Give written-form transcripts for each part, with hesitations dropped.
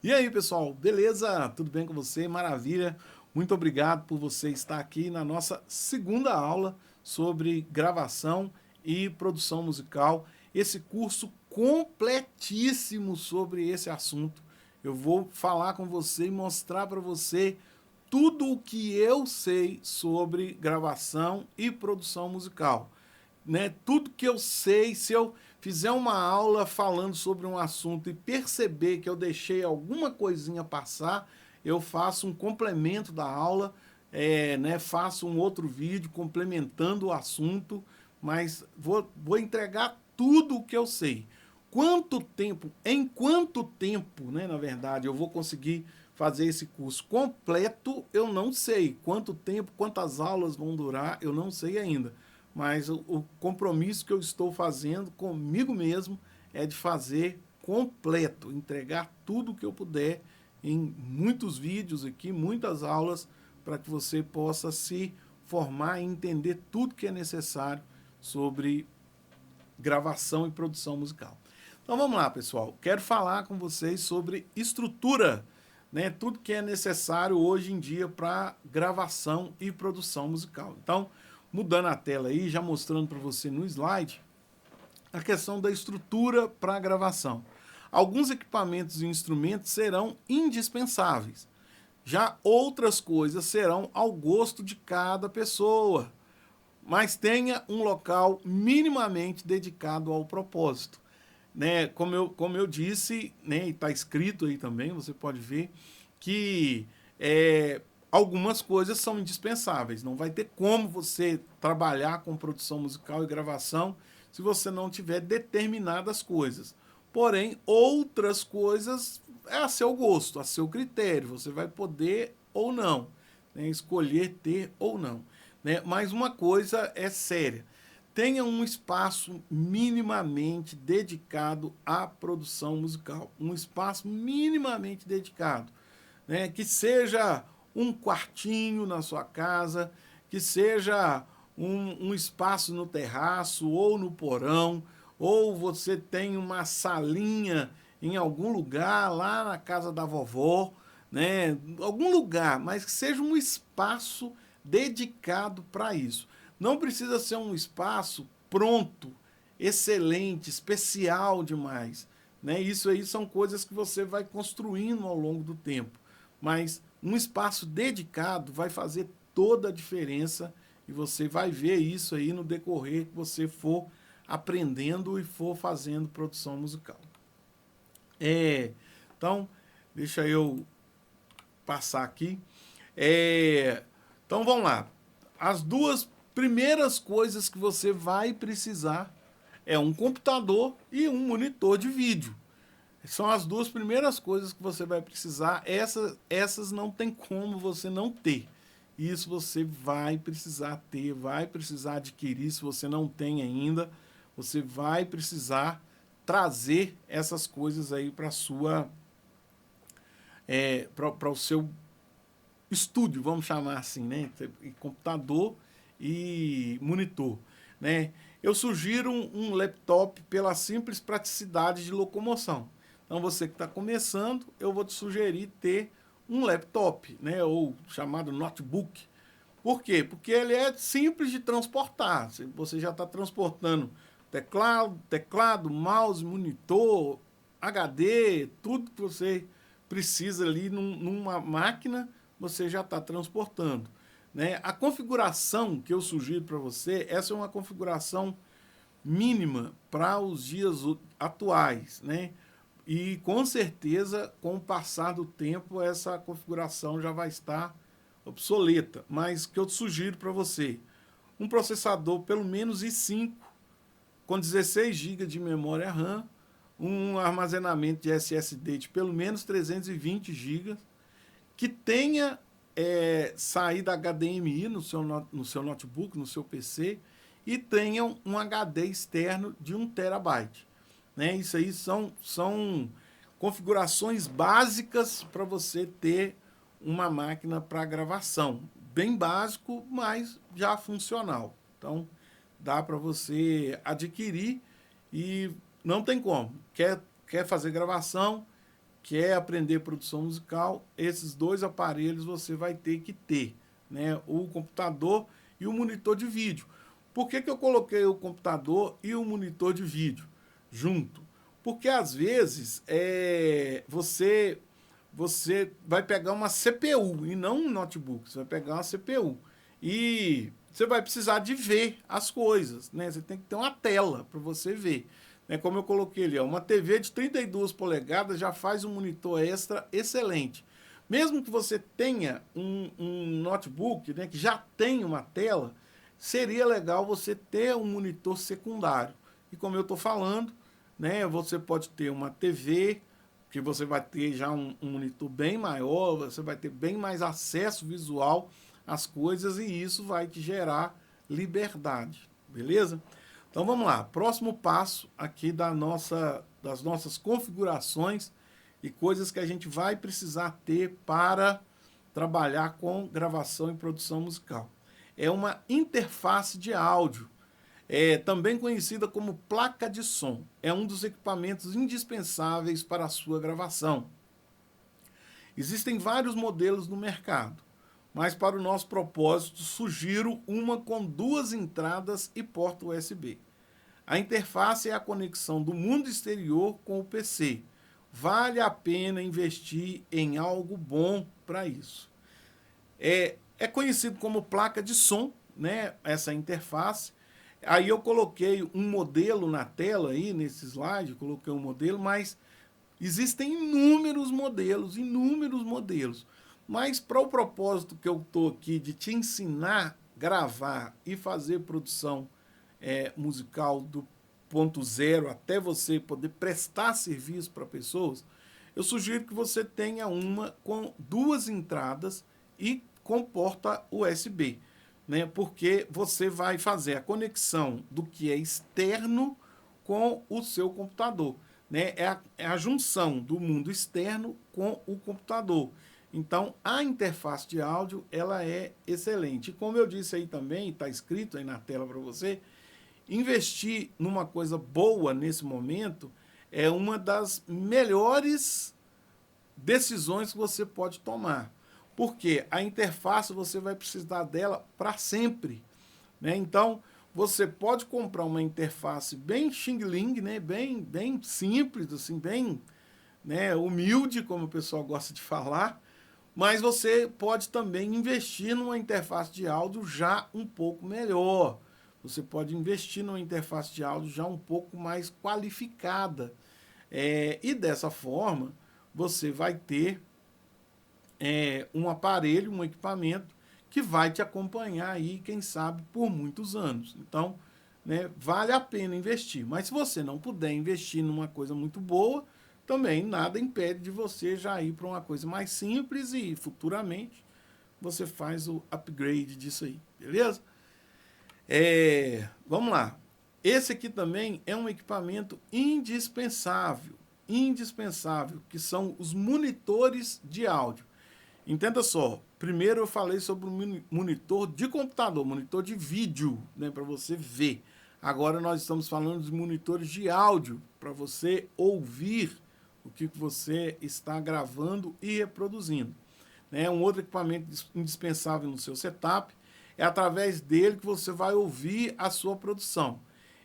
E aí, pessoal, beleza? Tudo bem com você? Maravilha. Muito obrigado por você estar aqui na nossa segunda aula sobre gravação e produção musical. Esse curso completíssimo sobre esse assunto. Eu vou falar com você e mostrar para você tudo o que eu sei sobre gravação e produção musical, né? Tudo que eu sei, se eu fizer uma aula falando sobre um assunto e perceber que eu deixei alguma coisinha passar, eu faço um complemento da aula, né? Faço um outro vídeo complementando o assunto, mas vou entregar tudo o que eu sei. Em quanto tempo, né, na verdade, eu vou conseguir fazer esse curso completo, eu não sei. Quanto tempo, quantas aulas vão durar, eu não sei ainda. Mas o compromisso que eu estou fazendo comigo mesmo é de fazer completo, entregar tudo o que eu puder em muitos vídeos aqui, muitas aulas, para que você possa se formar e entender tudo que é necessário sobre gravação e produção musical. Então vamos lá, pessoal. Quero falar com vocês sobre estrutura, né? Tudo que é necessário hoje em dia para gravação e produção musical. Então, mudando a tela aí, já mostrando para você no slide a questão da estrutura para a gravação. Alguns equipamentos e instrumentos serão indispensáveis. Já outras coisas serão ao gosto de cada pessoa, mas tenha um local minimamente dedicado ao propósito, né? Como eu disse, né, e está escrito aí também, você pode ver que algumas coisas são indispensáveis. Não vai ter como você trabalhar com produção musical e gravação se você não tiver determinadas coisas. Porém, outras coisas é a seu gosto, a seu critério. Você vai poder ou não, né, escolher ter ou não, né? Mas uma coisa é séria: tenha um espaço minimamente dedicado à produção musical. Um espaço minimamente dedicado, né? Que seja um quartinho na sua casa, que seja um espaço no terraço ou no porão, ou você tem uma salinha em algum lugar lá na casa da vovó, né? Algum lugar, mas que seja um espaço dedicado para isso. Não precisa ser um espaço pronto, excelente, especial demais, né? Isso aí são coisas que você vai construindo ao longo do tempo. Mas um espaço dedicado vai fazer toda a diferença e você vai ver isso aí no decorrer que você for aprendendo e for fazendo produção musical. Então, deixa eu passar aqui. Então, vamos lá. As duas primeiras coisas que você vai precisar é um computador e um monitor de vídeo. São as duas primeiras coisas que você vai precisar. Essas não tem como você não ter. Isso você vai precisar ter, vai precisar adquirir. Se você não tem ainda, você vai precisar trazer essas coisas aí para para o seu estúdio, vamos chamar assim, né? Computador e monitor, né? Eu sugiro um laptop pela simples praticidade de locomoção. Então, você que está começando, eu vou te sugerir ter um laptop, né? Ou chamado notebook. Por quê? Porque ele é simples de transportar. Você já está transportando teclado, mouse, monitor, HD, tudo que você precisa ali numa máquina, você já está transportando, né? A configuração que eu sugiro para você, essa é uma configuração mínima para os dias atuais, né? E com certeza, com o passar do tempo, essa configuração já vai estar obsoleta. Mas o que eu sugiro para você: um processador pelo menos i5 com 16 GB de memória RAM, um armazenamento de SSD de pelo menos 320 GB, que tenha saída HDMI no seu notebook, no seu PC, e tenha um HD externo de 1 TB. Né? Isso aí são configurações básicas para você ter uma máquina para gravação. Bem básico, mas já funcional. Então, dá para você adquirir e não tem como. Quer fazer gravação, quer aprender produção musical, esses dois aparelhos você vai ter que ter, né? O computador e o monitor de vídeo. Por que eu coloquei o computador e o monitor de vídeo junto? Porque às vezes você vai pegar uma CPU e não um notebook, você vai pegar uma CPU. E você vai precisar de ver as coisas, né? Você tem que ter uma tela para você ver. Né? Como eu coloquei ali, ó, uma TV de 32 polegadas já faz um monitor extra excelente. Mesmo que você tenha um notebook, né, que já tem uma tela, seria legal você ter um monitor secundário. E como eu estou falando, né, você pode ter uma TV, que você vai ter já um monitor bem maior, você vai ter bem mais acesso visual às coisas e isso vai te gerar liberdade, beleza? Então vamos lá, próximo passo aqui das nossas configurações e coisas que a gente vai precisar ter para trabalhar com gravação e produção musical. É uma interface de áudio, também conhecida como placa de som. É um dos equipamentos indispensáveis para a sua gravação. Existem vários modelos no mercado, mas para o nosso propósito sugiro uma com 2 entradas e porta USB. A interface é a conexão do mundo exterior com o PC. Vale a pena investir em algo bom para isso. É conhecido como placa de som, né, essa interface. Aí eu coloquei um modelo na tela aí, nesse slide, coloquei um modelo, mas existem inúmeros modelos. Mas para o propósito que eu estou aqui de te ensinar a gravar e fazer produção musical do ponto zero até você poder prestar serviço para pessoas, eu sugiro que você tenha uma com 2 entradas e com porta USB, né? Porque você vai fazer a conexão do que é externo com o seu computador, né? É a junção do mundo externo com o computador. Então, a interface de áudio ela é excelente. E como eu disse aí também, está escrito aí na tela para você, investir numa coisa boa nesse momento é uma das melhores decisões que você pode tomar. Porque a interface você vai precisar dela para sempre. Né? Então, você pode comprar uma interface bem xing-ling, né? bem simples, assim, bem, né, humilde, como o pessoal gosta de falar, mas você pode também investir numa interface de áudio já um pouco melhor. Você pode investir numa interface de áudio já um pouco mais qualificada. E dessa forma, você vai ter um aparelho, um equipamento que vai te acompanhar aí, quem sabe, por muitos anos. Então, né, vale a pena investir. Mas se você não puder investir numa coisa muito boa, também nada impede de você já ir para uma coisa mais simples e futuramente você faz o upgrade disso aí, beleza? Vamos lá. Esse aqui também é um equipamento indispensável, que são os monitores de áudio. Entenda só, primeiro eu falei sobre o monitor de computador, monitor de vídeo, né, para você ver. Agora nós estamos falando de monitores de áudio, para você ouvir o que você está gravando e reproduzindo. Um outro equipamento indispensável no seu setup, é através dele que você vai ouvir a sua produção.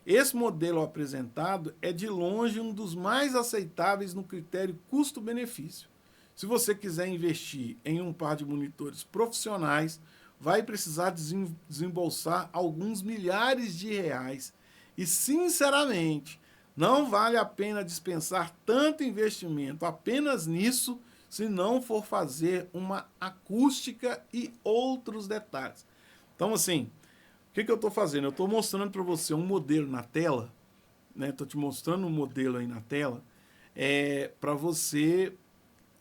Esse modelo apresentado é de longe um dos mais aceitáveis no critério custo-benefício. Se você quiser investir em um par de monitores profissionais, vai precisar desembolsar alguns milhares de reais. E, sinceramente, não vale a pena dispensar tanto investimento apenas nisso, se não for fazer uma acústica e outros detalhes. Então, assim, o que eu estou fazendo? Eu estou mostrando para você um modelo na tela, né? Estou te mostrando um modelo aí na tela, para você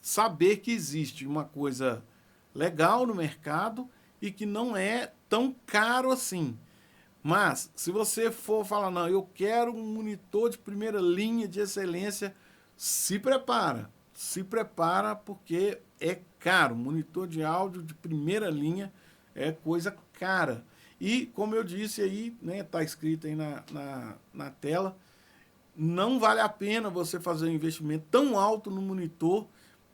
saber que existe uma coisa legal no mercado e que não é tão caro assim. Mas, se você for falar, não, eu quero um monitor de primeira linha de excelência, se prepara porque é caro. Monitor de áudio de primeira linha é coisa cara. E, como eu disse aí, né, tá escrito aí na tela, não vale a pena você fazer um investimento tão alto no monitor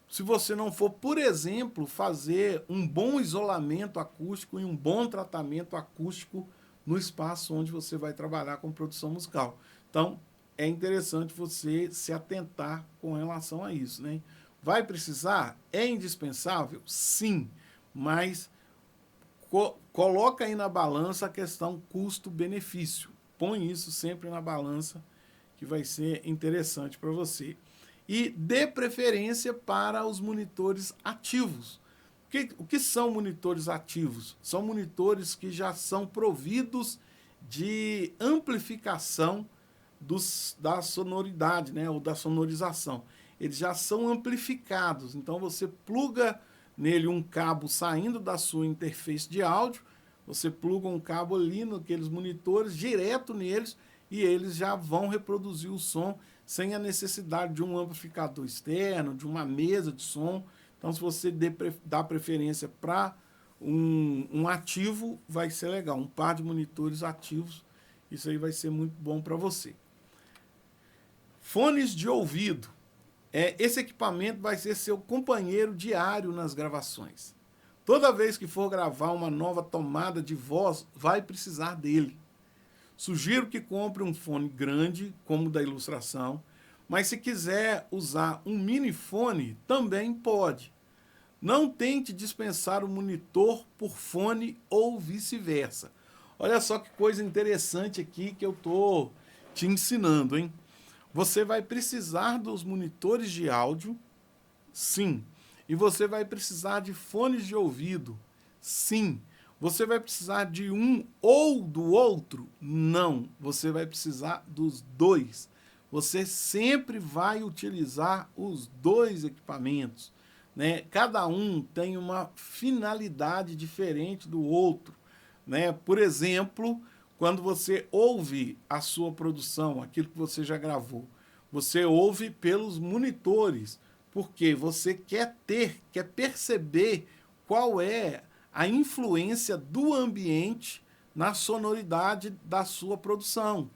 se você não for, por exemplo, fazer um bom isolamento acústico e um bom tratamento acústico no espaço onde você vai trabalhar com produção musical. Então, é interessante você se atentar com relação a isso, né? Vai precisar? É indispensável? Sim, mas coloca aí na balança a questão custo-benefício. Põe isso sempre na balança, que vai ser interessante para você. E dê preferência para os monitores ativos. O que são monitores ativos? São monitores que já são providos de amplificação da sonoridade, né, ou da sonorização. Eles já são amplificados, então você pluga nele um cabo saindo da sua interface de áudio, você pluga um cabo ali naqueles monitores, direto neles, e eles já vão reproduzir o som sem a necessidade de um amplificador externo, de uma mesa de som. Então, se você dá preferência para um ativo, vai ser legal. Um par de monitores ativos, isso aí vai ser muito bom para você. Fones de ouvido. Esse equipamento vai ser seu companheiro diário nas gravações. Toda vez que for gravar uma nova tomada de voz, vai precisar dele. Sugiro que compre um fone grande, como o da ilustração, mas se quiser usar um mini fone, também pode. Não tente dispensar o monitor por fone ou vice-versa. Olha só que coisa interessante aqui que eu estou te ensinando, hein? Você vai precisar dos monitores de áudio, sim. E você vai precisar de fones de ouvido, sim. Você vai precisar de um ou do outro? Não. Você vai precisar dos dois. Você sempre vai utilizar os dois equipamentos, né? Cada um tem uma finalidade diferente do outro, né? Por exemplo, quando você ouve a sua produção, aquilo que você já gravou, você ouve pelos monitores, porque você quer perceber qual é a influência do ambiente na sonoridade da sua produção.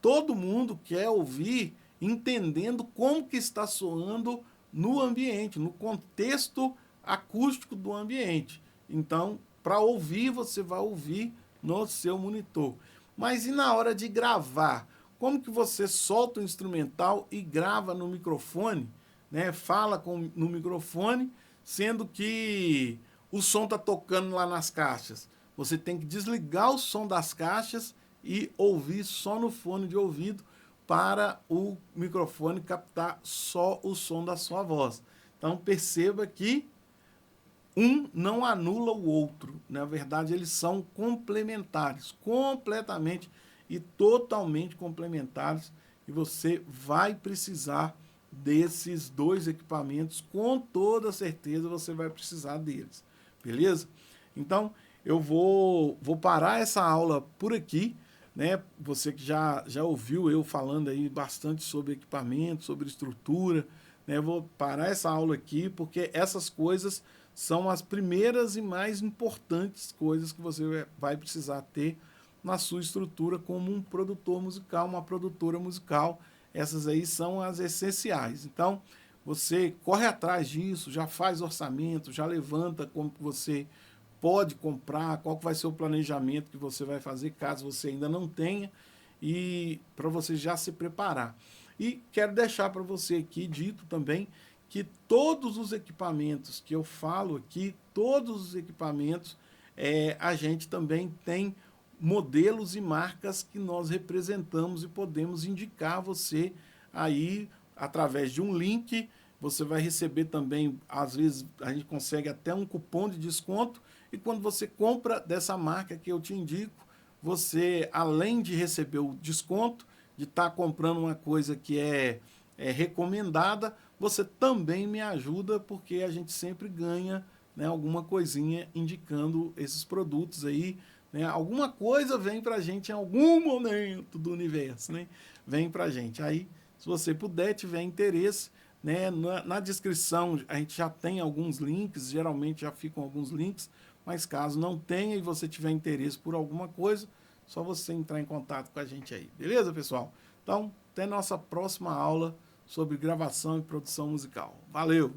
Todo mundo quer ouvir entendendo como que está soando no ambiente, no contexto acústico do ambiente. Então, para ouvir, você vai ouvir no seu monitor. Mas e na hora de gravar? Como que você solta o instrumental e grava no microfone, né? Fala no microfone, sendo que o som está tocando lá nas caixas. Você tem que desligar o som das caixas e ouvir só no fone de ouvido para o microfone captar só o som da sua voz. Então perceba que um não anula o outro. Na verdade, eles são complementares, completamente e totalmente complementares. E você vai precisar desses dois equipamentos, com toda certeza você vai precisar deles. Beleza? Então, eu vou parar essa aula por aqui, né? Você que já ouviu eu falando aí bastante sobre equipamento, sobre estrutura, né? Eu vou parar essa aula aqui, porque essas coisas são as primeiras e mais importantes coisas que você vai precisar ter na sua estrutura como um produtor musical, uma produtora musical. Essas aí são as essenciais. Então, você corre atrás disso, já faz orçamento, já levanta como que você pode comprar, qual que vai ser o planejamento que você vai fazer, caso você ainda não tenha, e para você já se preparar. E quero deixar para você aqui dito também que todos os equipamentos que eu falo aqui, todos os equipamentos, a gente também tem modelos e marcas que nós representamos e podemos indicar a você aí através de um link. Você vai receber também, às vezes a gente consegue até um cupom de desconto, e quando você compra dessa marca que eu te indico, você, além de receber o desconto, de estar comprando uma coisa que é recomendada, você também me ajuda, porque a gente sempre ganha, né, alguma coisinha indicando esses produtos aí, né? Alguma coisa vem para a gente em algum momento do universo, né? Vem para a gente. Aí, se você puder, tiver interesse, né, na descrição a gente já tem alguns links, geralmente já ficam alguns links, mas caso não tenha e você tiver interesse por alguma coisa, só você entrar em contato com a gente aí. Beleza, pessoal? Então, até nossa próxima aula sobre gravação e produção musical. Valeu!